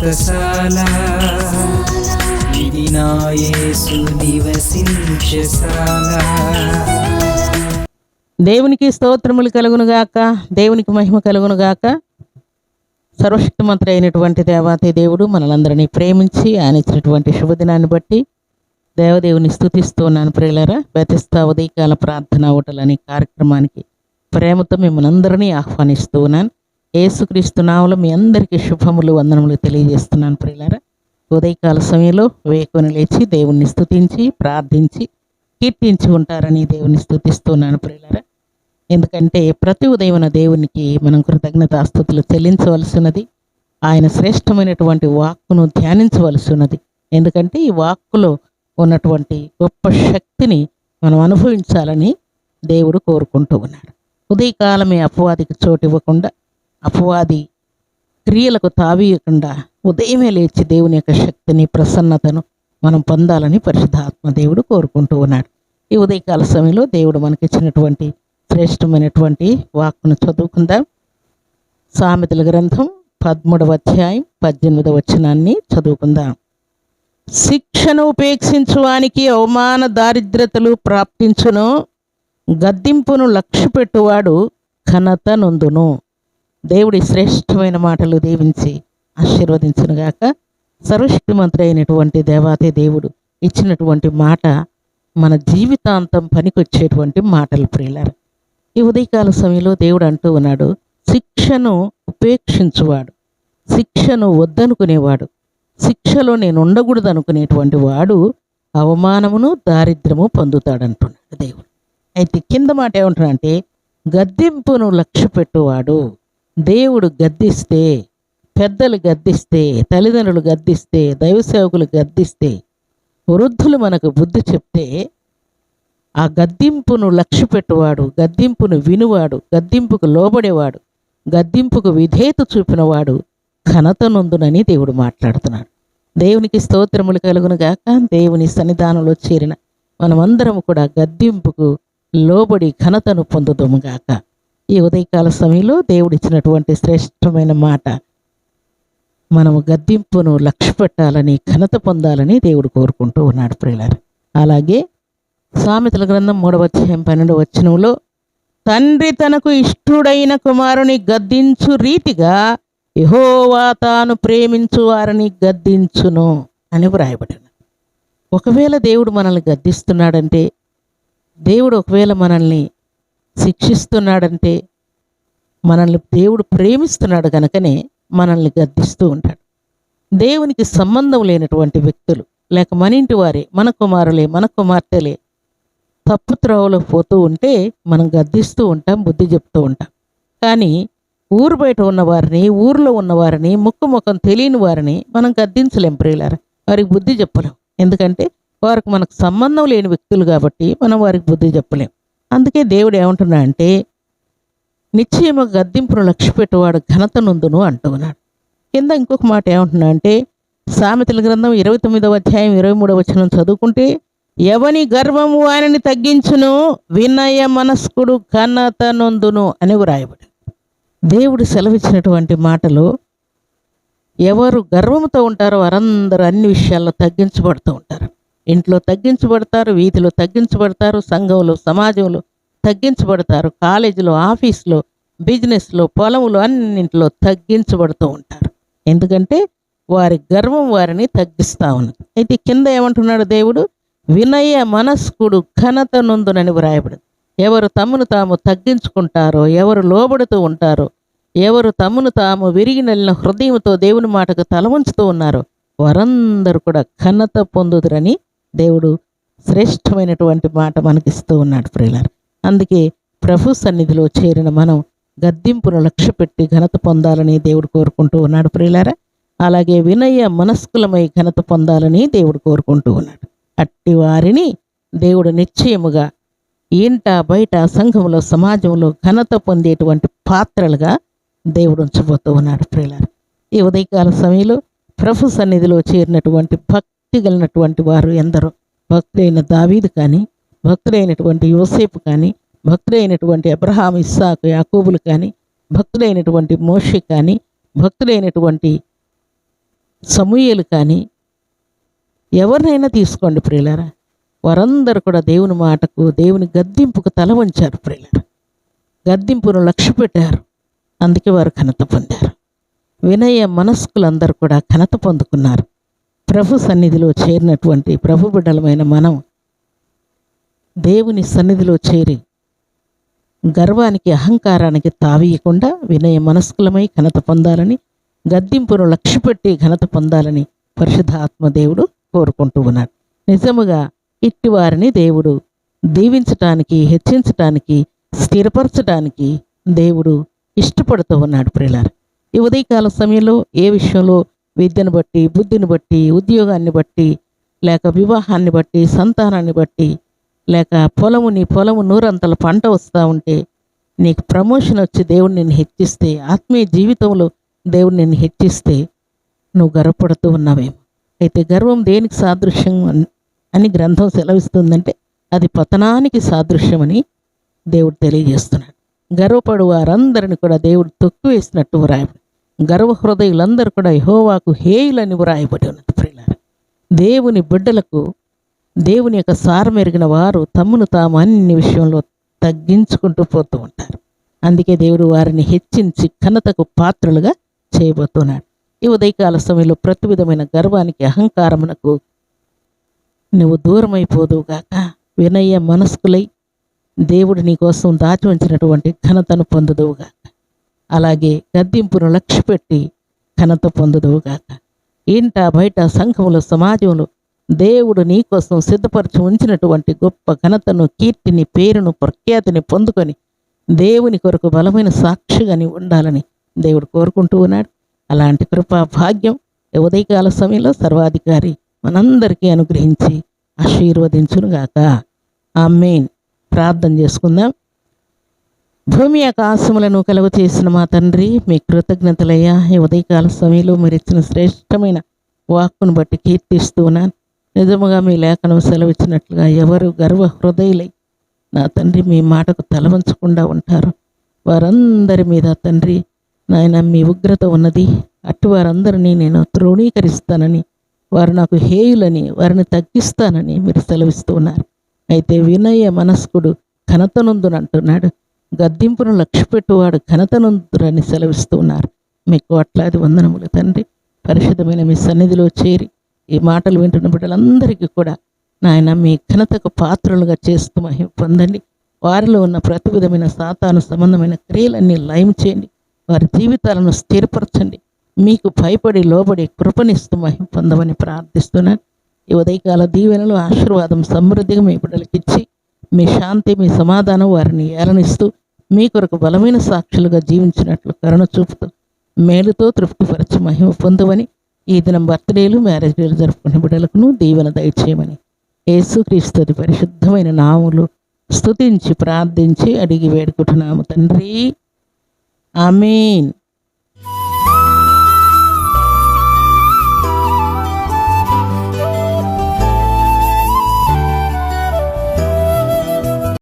వ్రతశాల ఇది నా యేసు నివసించశాల. దేవునికి స్తోత్రములు కలుగునుగాక, దేవునికి మహిమ కలుగునుగాక. సర్వశక్తిమంతుడు అయినటువంటి దేవాతి దేవుడు మనలందరినీ ప్రేమించి ఆయన ఇచ్చినటువంటి శుభదినాన్ని బట్టి దేవదేవుని స్తుతిస్తూ ఉన్నాను. ప్రియులారా, బెతెస్దా ఉదయకాల ప్రార్థన ఓటలు అనే కార్యక్రమానికి ప్రేమతో మిమ్మల్ని అందరినీ ఆహ్వానిస్తూ ఉన్నాను. యేసుక్రీస్తు నామములో మీ అందరికీ శుభములు వందనములు తెలియజేస్తున్నాను. ప్రియులారా, ఉదయకాల సమయంలో వేకుని లేచి దేవుణ్ణి స్తుతించి ప్రార్థించి కీర్తించి ఉంటారని దేవుని స్తుతిస్తున్నాను. ప్రియులారా, ఎందుకంటే ప్రతి ఉదయమున దేవునికి మనం కృతజ్ఞతాస్తుతులు చెల్లించవలసినది. ఆయన శ్రేష్టమైనటువంటి వాక్కును ధ్యానించవలసి ఉన్నది. ఎందుకంటే ఈ వాక్కులో ఉన్నటువంటి గొప్ప శక్తిని మనం అనుభవించాలని దేవుడు కోరుకుంటూ ఉన్నాడు. ఉదయకాలమే అపవాదికి చోటు ఇవ్వకుండా, అపవాది క్రియలకు తావీయకుండా ఉదయమే లేచి దేవుని యొక్క శక్తిని ప్రసన్నతను మనం పొందాలని పరిశుద్ధాత్మ దేవుడు కోరుకుంటూ ఉన్నాడు. ఈ ఉదయకాల సమయంలో దేవుడు మనకిచ్చినటువంటి శ్రేష్టమైనటువంటి వాక్కును చదువుకుందాం. సామెతల గ్రంథం 13వ అధ్యాయం 18వ వచనాన్ని చదువుకుందాం. శిక్షను ఉపేక్షించువానికి అవమాన దారిద్రతలు ప్రాప్తించును, గద్దింపును లక్ష్యపెట్టువాడు ఘనత నొందును. దేవుడి శ్రేష్టమైన మాటలు దీవించి ఆశీర్వదించునుగాక. సర్వశక్తిమంతుడు అయినటువంటి దేవాతి దేవుడు ఇచ్చినటువంటి మాట మన జీవితాంతం పనికొచ్చేటువంటి మాటలు. ప్రియులారా, ఈ ఉదయకాల సమయంలో దేవుడు అంటూ ఉన్నాడు, శిక్షను ఉపేక్షించువాడు, శిక్షను వద్దనుకునేవాడు, శిక్షలో నేను ఉండకూడదు అనుకునేటువంటి వాడు అవమానమును దారిద్రము పొందుతాడంటున్నాడు దేవుడు. అయితే కింద మాట ఏమంటున్నాడంటే, గద్దింపును లక్ష్యపెట్టువాడు. దేవుడు గద్దిస్తే, పెద్దలు గద్దిస్తే, తల్లిదండ్రులు గద్దిస్తే, దైవ సేవకులు గద్దిస్తే, వృద్ధులు మనకు బుద్ధి చెప్తే ఆ గద్దింపును లక్ష్యపెట్టువాడు, గద్దింపును వినువాడు, గద్దింపుకు లోబడేవాడు, గద్దింపుకు విధేయత చూపినవాడు ఘనత నొందునని దేవుడు మాట్లాడుతున్నాడు. దేవునికి స్తోత్రములు కలుగునుగాక. దేవుని సన్నిధానంలో చేరిన మనమందరం కూడా గద్దింపుకు లోబడి ఘనతను పొందుదుముగాక. ఈ ఉదయకాల సమయంలో దేవుడిచ్చినటువంటి శ్రేష్టమైన మాట, మనము గద్దింపును లక్ష్యపెట్టాలని, ఘనత పొందాలని దేవుడు కోరుకుంటూ ఉన్నాడు. ప్రియులారా, అలాగే సామెతల గ్రంథం 3వ అధ్యాయం 12వ వచనంలో, తండ్రి తనకు ఇష్టుడైన కుమారుని గద్దించు రీతిగా యెహోవా తాను ప్రేమించు వారిని గద్దించును అని వ్రాయబడింది. ఒకవేళ దేవుడు మనల్ని గద్దిస్తున్నాడంటే, దేవుడు ఒకవేళ మనల్ని శిక్షిస్తున్నాడంటే, మనల్ని దేవుడు ప్రేమిస్తున్నాడు కనుకనే మనల్ని గద్దిస్తూ ఉంటాడు. దేవునికి సంబంధం లేనటువంటి వ్యక్తులు, లేక మన ఇంటి వారే, మన కుమారులే, మన కుమార్తెలే తప్పు త్రోవలో పోతూ ఉంటే మనం గద్దిస్తూ ఉంటాం, బుద్ధి చెప్తూ ఉంటాం. కానీ ఊరు బయట ఉన్నవారిని, ఊరిలో ఉన్నవారిని, ముఖం తెలియని వారిని మనం గద్దించలేం. ప్రియులారా, వారికి బుద్ధి చెప్పలేం. ఎందుకంటే వారికి మనకు సంబంధం లేని వ్యక్తులు కాబట్టి మనం వారికి బుద్ధి చెప్పలేం. అందుకే దేవుడు ఏమంటున్నా అంటే, నిశ్చయము గద్దింపును లక్ష్యపెట్టువాడు ఘనత నొందును అంటూ ఉన్నాడు. కింద ఇంకొక మాట ఏమంటున్నా అంటే, సామెతల గ్రంథం 29వ అధ్యాయం 23వ వచనం చదువుకుంటే, ఎవని గర్వము ఆయనని తగ్గించును, వినయ మనస్కుడు ఘనత నొందును అని వ్రాయబడి. దేవుడు సెలవిచ్చినటువంటి మాటలు, ఎవరు గర్వంతో ఉంటారో వారందరూ అన్ని విషయాల్లో తగ్గించబడుతూ ఉంటారు. ఇంట్లో తగ్గించబడతారు, వీధిలో తగ్గించబడతారు, సంఘంలో, సమాజంలో తగ్గించబడతారు, కాలేజీలో, ఆఫీస్లో, బిజినెస్లో, పొలంలో, అన్నింటిలో తగ్గించబడుతూ ఉంటారు. ఎందుకంటే వారి గర్వం వారిని తగ్గిస్తూ ఉన్నది. అయితే కింద ఏమంటున్నాడు దేవుడు, వినయ మనస్కుడు ఘనత నొందునని వ్రాయబడింది. ఎవరు తమను తాము తగ్గించుకుంటారో, ఎవరు లోబడుతూ ఉంటారో, ఎవరు తమను తాము విరిగి నలిన హృదయంతో దేవుని మాటకు తల ఉంచుతూ ఉన్నారో వారందరూ కూడా ఘనత పొందుదురని దేవుడు శ్రేష్టమైనటువంటి మాట మనకిస్తూ ఉన్నాడు. ప్రియులారా, అందుకే ప్రభు సన్నిధిలో చేరిన మనం గద్దింపును లక్ష్యపెట్టి ఘనత పొందాలని దేవుడు కోరుకుంటూ ఉన్నాడు. ప్రియులారా, అలాగే వినయ మనస్కులమై ఘనత పొందాలని దేవుడు కోరుకుంటూ ఉన్నాడు. అట్టి వారిని దేవుడు నిశ్చయముగా ఇంట బయట సంఘంలో, సమాజంలో ఘనత పొందేటువంటి పాత్రలుగా దేవుడు ఉంచబోతూ ఉన్నాడు. ప్రియులారా, ఈ ఉదయకాల సమయంలో ప్రభు సన్నిధిలో చేరినటువంటి భక్తి కలిగినటువంటి వారు ఎందరో, భక్తుడైన దావీదు కానీ, భక్తుడైనటువంటి యోసేపు కానీ, భక్తుడైనటువంటి అబ్రహాం, ఇస్సాకు, యాకోబులు కానీ, భక్తుడైనటువంటి మోషే కానీ, భక్తుడైనటువంటి సమూయేలు కానీ ఎవరినైనా తీసుకోండి ప్రియులారా, వారందరూ కూడా దేవుని మాటకు, దేవుని గద్దింపుకు తల వంచారు ప్రియులారా. గద్దింపును లక్ష్య పెట్టారు, అందుకే వారు ఘనత పొందారు. వినయ మనస్కులందరూ కూడా ఘనత పొందుకున్నారు. ప్రభు సన్నిధిలో చేరినటువంటి ప్రభు బిడ్డలమైన మనం దేవుని సన్నిధిలో చేరి గర్వానికి, అహంకారానికి తావీయకుండా వినయ మనస్కులమై ఘనత పొందాలని, గద్దింపును లక్ష్యపెట్టి ఘనత పొందాలని పరిశుద్ధ ఆత్మదేవుడు కోరుకుంటూ ఉన్నాడు. నిజముగా ఇట్టి వారిని దేవుడు దీవించటానికి, హెచ్చించటానికి, స్థిరపరచటానికి దేవుడు ఇష్టపడుతూ ఉన్నాడు ప్రియులారా. ఈ ఉదయకాల సమయంలో ఏ విషయంలో విద్యను బట్టి, బుద్ధిని బట్టి, ఉద్యోగాన్ని బట్టి, లేక వివాహాన్ని బట్టి, సంతానాన్ని బట్టి, లేక నీ పొలము నూరంతల పంట వస్తూ ఉంటే, నీకు ప్రమోషన్ వచ్చి దేవుడు నిన్ను హెచ్చిస్తే, ఆత్మీయ జీవితంలో దేవుడు నిన్ను హెచ్చిస్తే నువ్వు గర్వపడుతూ ఉన్నావేమో. అయితే గర్వం దేనికి సాదృశ్యం అని గ్రంథం సెలవిస్తుందంటే అది పతనానికి సాదృశ్యమని దేవుడు తెలియజేస్తున్నాడు. గర్వపడు వారందరిని కూడా దేవుడు తొక్కివేసినట్టు వ్రాయబడి, గర్వ హృదయులందరూ కూడా యెహోవాకు హేయులని వ్రాయబడి ఉన్నది ప్రియులారా. దేవుని బిడ్డలకు, దేవుని యొక్క సారమెరిగిన వారు తమ్మును తాము అన్ని విషయంలో తగ్గించుకుంటూ పోతూ ఉంటారు. అందుకే దేవుడు వారిని హెచ్చించి ఘనతకు పాత్రలుగా చేయబోతున్నాడు. ఈ ఉదయకాల సమయంలో ప్రతి విధమైన గర్వానికి, అహంకారమునకు నువ్వు దూరమైపోదువుగాక. వినయ మనస్కులై దేవుడు నీ కోసం దాచి ఉంచినటువంటి ఘనతను పొందుదువుగాక. అలాగే గద్దింపును లక్ష్యపెట్టి ఘనత పొందుదువుగాక. ఇంట బయట సంఘములో, సమాజంలో దేవుడు నీ కోసం సిద్ధపరచి ఉంచినటువంటి గొప్ప ఘనతను, కీర్తిని, పేరును, ప్రఖ్యాతిని పొందుకొని దేవుని కొరకు బలమైన సాక్షిగా నీవు ఉండాలని దేవుడు కోరుకుంటూ ఉన్నాడు. అలాంటి కృపా భాగ్యం ఉదయకాల సమయంలో సర్వాధికారి మనందరికీ అనుగ్రహించి ఆశీర్వదించునుగాక. ఆమేన్. ప్రార్థన చేసుకుందాం. భూమి ఆకాశములను కలుగు చేసిన మా తండ్రి, మీ కృతజ్ఞతలయ్యా. ఈ ఉదయకాల సమయంలో మీరు ఇచ్చిన శ్రేష్టమైన వాక్కును బట్టి కీర్తిస్తూ ఉన్నాను. నిజముగా మీ లేఖనం సెలవిచ్చినట్లుగా ఎవరు గర్వ హృదయులై నా తండ్రి మీ మాటకు తలవంచకుండా ఉంటారు, వారందరి మీద తండ్రి నాయన మీ ఉగ్రత ఉన్నది. అటు వారందరినీ నేను తృణీకరిస్తానని, వారు నాకు హేయులని, వారిని తగ్గిస్తానని మీరు సెలవిస్తూ ఉన్నారు. అయితే వినయ మనస్కుడు ఘనతనందునంటున్నాడు, గద్దింపును లక్ష్యపెట్టువాడు ఘనతనందురని సెలవిస్తూ ఉన్నారు. మీకు కోట్లాది వందనములు తండ్రి. పరిశుద్ధమైన మీ సన్నిధిలో చేరి ఈ మాటలు వింటున్న బిడ్డలందరికీ కూడా నాయన మీ ఘనతకు పాత్రలుగా చేస్తూ మహిమ పొందండి. వారిలో ఉన్న ప్రతి విధమైన సాతాను సంబంధమైన క్రియలన్నీ లయం చేయండి. వారి జీవితాలను స్థిరపరచండి. మీకు భయపడి లోబడి కృపనిస్తూ మహిమ పొందమని ప్రార్థిస్తున్నాను. ఈ ఉదయకాల దీవెనలు, ఆశీర్వాదం సమృద్ధిగా మీ బిడ్డలకి ఇచ్చి మీ శాంతి, మీ సమాధానం వారిని ఏలనిస్తూ మీ కొరకు బలమైన సాక్షులుగా జీవించినట్లు కరుణ చూపుతూ మేలుతో తృప్తిపరచి మహిమ పొందవని, ఈ దినం బర్త్డేలు, మ్యారేజ్ డేలు జరుపుకునే బిడ్డలకును దీవెన దయచేయమని యేసుక్రీస్తు పరిశుద్ధమైన నామములు స్తుతించి ప్రార్థించి అడిగి వేడుకుంటున్నాము తండ్రి. ఆమేన్.